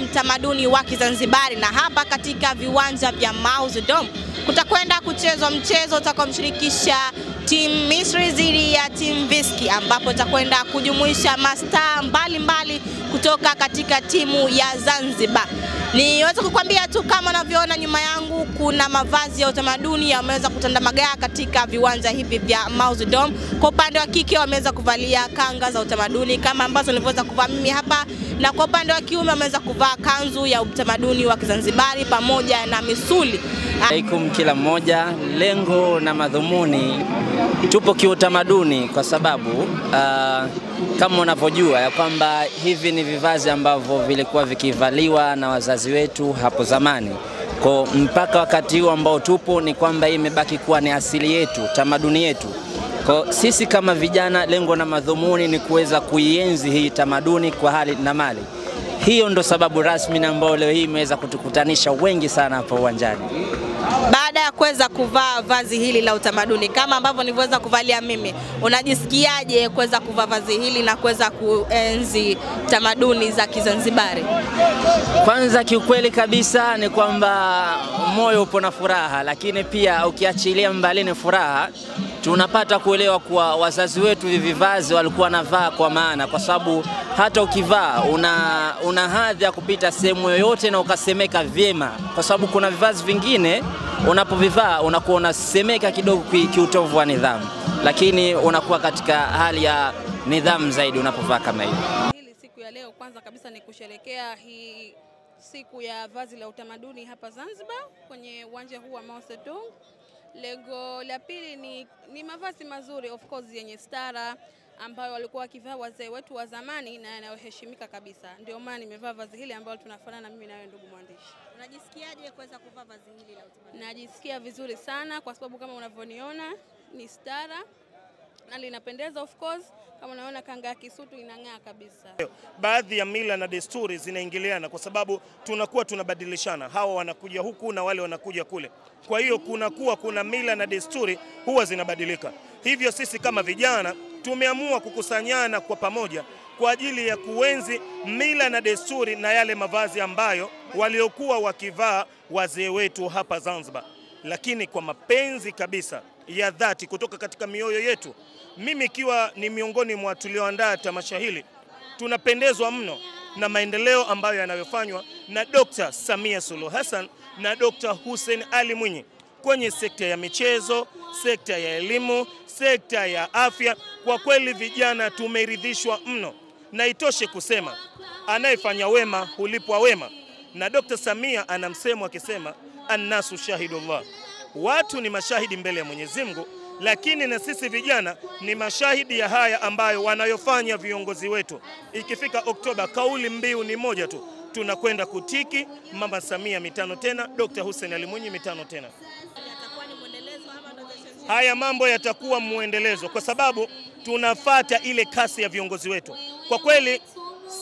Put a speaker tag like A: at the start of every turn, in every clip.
A: utamaduni wa Kizanzibari, na hapa katika viwanja vya Mauzi Dome kutakwenda kuchezwa mchezo utakaomshirikisha timu Misri dhidi ya timu Viski, ambapo itakwenda kujumuisha mastaa mbalimbali kutoka katika timu ya Zanzibar. Niweza kukwambia tu kama unavyoona nyuma yangu kuna mavazi ya utamaduni yameweza kutandamagaa katika viwanja hivi vya Mauzi Dome. Kwa upande wa kike wameweza kuvalia kanga za utamaduni kama ambazo nilivyoweza kuvaa mimi hapa, na kwa upande wa kiume wameweza kuvaa kanzu ya utamaduni wa Kizanzibari pamoja na misuli.
B: Alaikum kila mmoja, lengo na madhumuni tupo kiutamaduni kwa sababu kama unavyojua ya kwamba hivi ni vivazi ambavyo vilikuwa vikivaliwa na wazazi wetu hapo zamani. Kwa mpaka wakati huu ambao tupo ni kwamba hii imebaki kuwa ni asili yetu, tamaduni yetu. Kwa sisi kama vijana, lengo na madhumuni ni kuweza kuienzi hii tamaduni kwa hali na mali. Hiyo ndo sababu rasmi ambayo leo hii imeweza kutukutanisha wengi sana hapa uwanjani.
A: Baada ya kuweza kuvaa vazi hili la utamaduni kama ambavyo nilivyoweza kuvalia mimi, unajisikiaje kuweza kuvaa vazi hili na kuweza kuenzi tamaduni za Kizanzibari?
B: Kwanza kiukweli kabisa ni kwamba moyo upo na furaha, lakini pia ukiachilia mbali ni furaha, tunapata kuelewa kuwa wazazi wetu hivi vazi walikuwa wanavaa kwa maana, kwa sababu hata ukivaa una hadhi ya kupita sehemu yoyote na ukasemeka vyema, kwa sababu kuna vivazi vingine unapovivaa unakuwa unasemeka kidogo kiutovu wa nidhamu, lakini unakuwa katika hali ya nidhamu zaidi unapovaa kama hivi.
C: Hili siku ya leo kwanza kabisa ni kusherehekea hii siku ya vazi la utamaduni hapa Zanzibar kwenye uwanja huu wa Mauzi Dome. Lengo la pili ni mavazi mazuri of course yenye stara ambayo walikuwa wakivaa wazee wetu wa zamani na yanayoheshimika kabisa. Ndio maana nimevaa vazi hili ambalo tunafanana mimi na wewe ndugu mwandishi.
A: Unajisikiaje kuweza kuvaa vazi hili la utamaduni?
C: Najisikia vizuri sana kwa sababu kama unavyoniona ni stara na linapendeza of course. Kama unaona kanga ya kisutu inang'aa kabisa.
D: Baadhi ya mila na desturi zinaingiliana kwa sababu tunakuwa tunabadilishana. Hawa wanakuja huku na wale wanakuja kule. Kwa hiyo kuna mila na desturi huwa zinabadilika. Hivyo sisi kama vijana tumeamua kukusanyana kwa pamoja kwa ajili ya kuenzi mila na desturi na yale mavazi ambayo waliokuwa wakivaa wazee wetu hapa Zanzibar. Lakini kwa mapenzi kabisa ya dhati kutoka katika mioyo yetu, mimi ikiwa ni miongoni mwa tulioandaa tamasha hili, tunapendezwa mno na maendeleo ambayo yanayofanywa na Dr. Samia Suluhu Hassan na Dr. Hussein Ali Mwinyi kwenye sekta ya michezo, sekta ya elimu, sekta ya afya. Kwa kweli vijana tumeridhishwa mno, na itoshe kusema anayefanya wema hulipwa wema, na Dr. Samia anamsemo akisema annasu shahidullah, watu ni mashahidi mbele ya Mwenyezi Mungu, lakini na sisi vijana ni mashahidi ya haya ambayo wanayofanya viongozi wetu. Ikifika Oktoba kauli mbiu ni moja tu, tunakwenda kutiki Mama Samia mitano tena, Dr. Hussein Ali Mwinyi mitano tena. Haya mambo yatakuwa muendelezo kwa sababu tunafata ile kasi ya viongozi wetu. Kwa kweli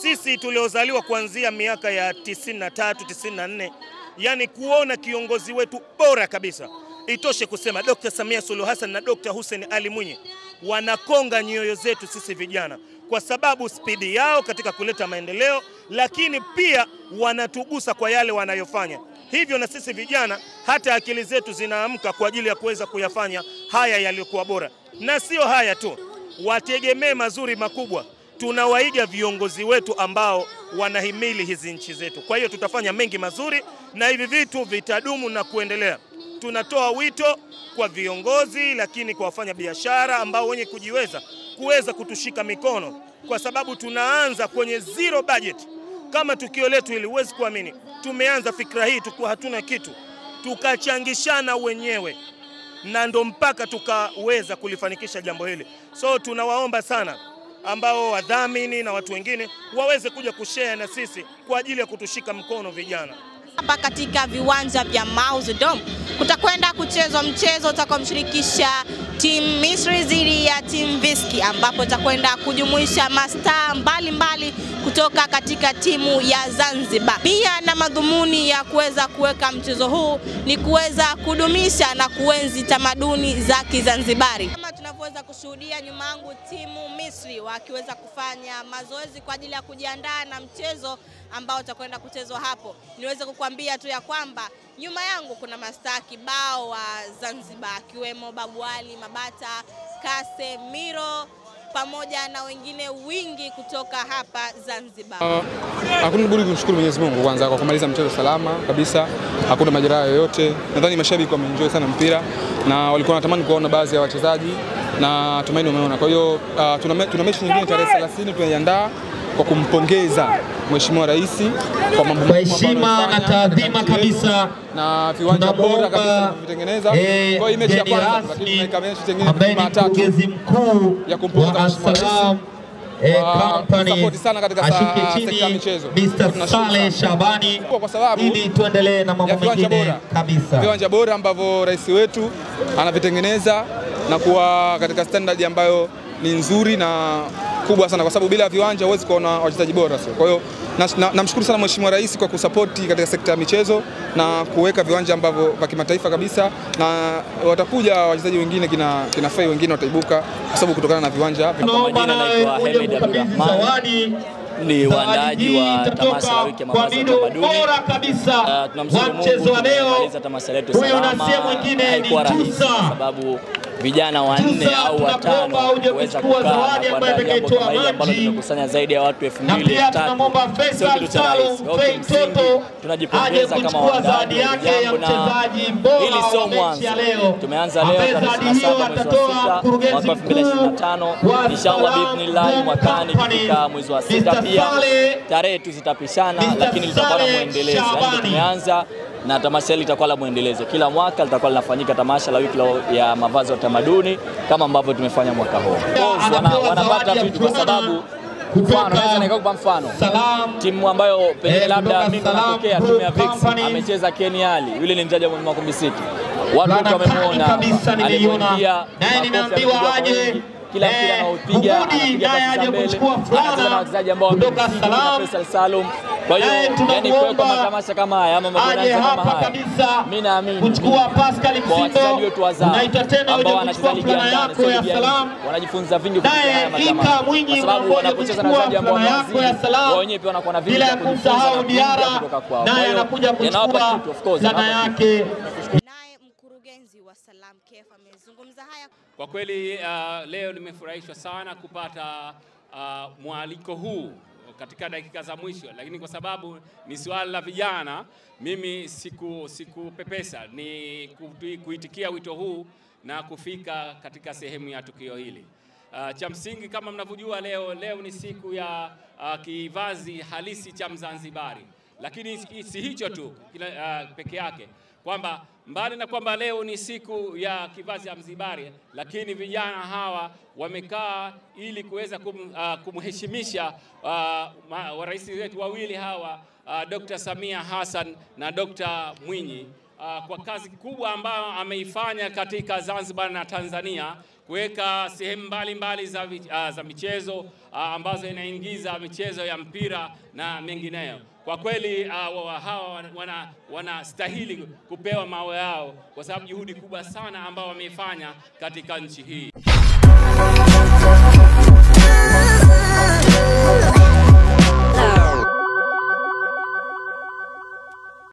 D: sisi tuliozaliwa kuanzia miaka ya 93, 94, yani kuona kiongozi wetu bora kabisa, itoshe kusema Dr. Samia Suluhu Hassan na Dr. Hussein Ali Mwinyi wanakonga nyoyo zetu sisi vijana kwa sababu spidi yao katika kuleta maendeleo, lakini pia wanatugusa kwa yale wanayofanya. Hivyo na sisi vijana hata akili zetu zinaamka kwa ajili ya kuweza kuyafanya haya yaliyokuwa bora. Na sio haya tu, wategemee mazuri makubwa. Tunawaiga viongozi wetu ambao wanahimili hizi nchi zetu. Kwa hiyo tutafanya mengi mazuri na hivi vitu vitadumu na kuendelea. Tunatoa wito kwa viongozi, lakini kwa wafanya biashara ambao wenye kujiweza kuweza kutushika mikono, kwa sababu tunaanza kwenye zero budget. Kama tukio letu ili uwezi kuamini, tumeanza fikra hii tukiwa hatuna kitu, tukachangishana wenyewe na ndo mpaka tukaweza kulifanikisha jambo hili. So tunawaomba sana ambao wadhamini na watu wengine waweze kuja kushare na sisi kwa ajili ya kutushika mkono vijana.
A: Hapa katika viwanja vya Mauzi Dome kutakwenda kuchezwa mchezo utakaomshirikisha timu Misri dhidi ya timu Viski, ambapo itakwenda kujumuisha mastaa mbalimbali kutoka katika timu ya Zanzibar. Pia na madhumuni ya kuweza kuweka mchezo huu ni kuweza kudumisha na kuenzi tamaduni za Kizanzibari. Kama kuweza kushuhudia nyuma yangu timu Misri wakiweza kufanya mazoezi kwa ajili ya kujiandaa na mchezo ambao utakwenda kuchezwa hapo. Niweze kukuambia tu ya kwamba nyuma yangu kuna mastaa kibao wa Zanzibar akiwemo Babu Ali, Mabata, Kase, Miro pamoja na wengine wingi kutoka hapa Zanzibar.
E: Hakuna budi kumshukuru Mwenyezi Mungu kwanza kwa kumaliza mchezo salama kabisa. Hakuna majeraha yoyote. Nadhani mashabiki wameenjoy sana mpira na walikuwa wanatamani kuona baadhi ya wachezaji na tumaini umeona. Kwa hiyo tuna mechi nyingine tarehe 30 tunaiandaa kwa kumpongeza Mheshimiwa Rais kwa mambo
F: kwa heshima na taadhima kabisa
E: na viwanja bora kabisa vitengeneza. Kwa hiyo mechi ya kwanza lakini tunaweka mechi nyingine Jumatatu
F: mkuu
E: ya kumpongeza Mheshimiwa Rais support sana katika sekta ya michezo.
F: Mr. Saleh Shabani
E: kwa sababu
F: ili tuendelee na mambo mengine kabisa.
E: Viwanja bora ambavyo rais wetu anavitengeneza na kuwa katika standard ambayo ni nzuri na kubwa sana, kwa sababu bila viwanja huwezi kuona wachezaji bora. Kwa hiyo namshukuru sana Mheshimiwa Rais kwa kusapoti katika sekta ya michezo na kuweka viwanja ambavyo vya kimataifa kabisa, na watakuja wachezaji wengine kina Fei wengine wataibuka kwa sababu kutokana na viwanja.
B: Kwa majina naitwa Hemed Abdurrahman, ni waandaji wa tamasha la wiki ya mavazi ya utamaduni. Tunamshukuru Mungu tumemaliza tamasha letu salama. Haikuwa rahisi kwa sababu vijana 4 au 5 kuweza kukaa na kuandaa jambo kama hili ambalo limekusanya zaidi ya watu 2,000. Sio kitu cha rahisi. Kimsingi tunajipongeza kama waandaji jambo, na hili sio mwanzo. Tumeanza leo tarehe 27 mwezi wa 6 mwaka 2025. Inshallah biidhnillah mwakani kufika mwezi wa 6 pia tarehe tu zitapishana, lakini litakuwa na muendelezo. Yaani tumeanza na tamasha hili litakuwa la muendelezo. Kila mwaka litakuwa linafanyika tamasha la wiki ya mavazi ya utamaduni kama ambavyo tumefanya mwaka huu. Wanapata vitu kwa sababu mfano naweza nikakupa mfano. Timu ambayo pengine labda mimi natokea timu ya Vix amecheza Keniali. Yule ni mchezaji wa Makumbi City. Watu wote wamemuona alipoingia na ninaambiwa aje kila mpira anaopiga anapiga pasi za mbele, anacheza na wachezaji ambao wamekuwa Faisal Salum. Kwa hiyo yani kwa matamasha kama haya ama mabonanza kama haya, mimi naamini
F: kuchukua Pascal
B: wachezaji wetu wazao ambao wanacheza ligi ya ndani wanajifunza vingi kupitia haya matamasha, kwa sababu wanapocheza na wachezaji ambao wao wenyewe pia wanakuwa na vingi vya kujifunza kutoka kwao. Kwa hiyo yanawapa kitu of course
A: yake. Naye mkurugenzi wa Salam KF amezungumza haya.
G: Kwa kweli leo nimefurahishwa sana kupata mwaliko huu katika dakika za mwisho, lakini kwa sababu ni swala la vijana, mimi sikupepesa ni kuitikia wito huu na kufika katika sehemu ya tukio hili. Cha msingi kama mnavyojua, leo ni siku ya kivazi halisi cha Mzanzibari, lakini si hicho tu peke yake, kwamba mbali na kwamba leo ni siku ya kivazi ya Mzanzibari, lakini vijana hawa wamekaa ili kuweza kumheshimisha rais wetu wawili hawa, Dr. Samia Hassan na Dr. Mwinyi, kwa kazi kubwa ambayo ameifanya katika Zanzibar na Tanzania, kuweka sehemu mbalimbali za michezo ambazo inaingiza michezo ya mpira na mengineyo. Kwa kweli hawa wanastahili kupewa mawe yao kwa sababu juhudi kubwa sana ambao wameifanya katika nchi hii.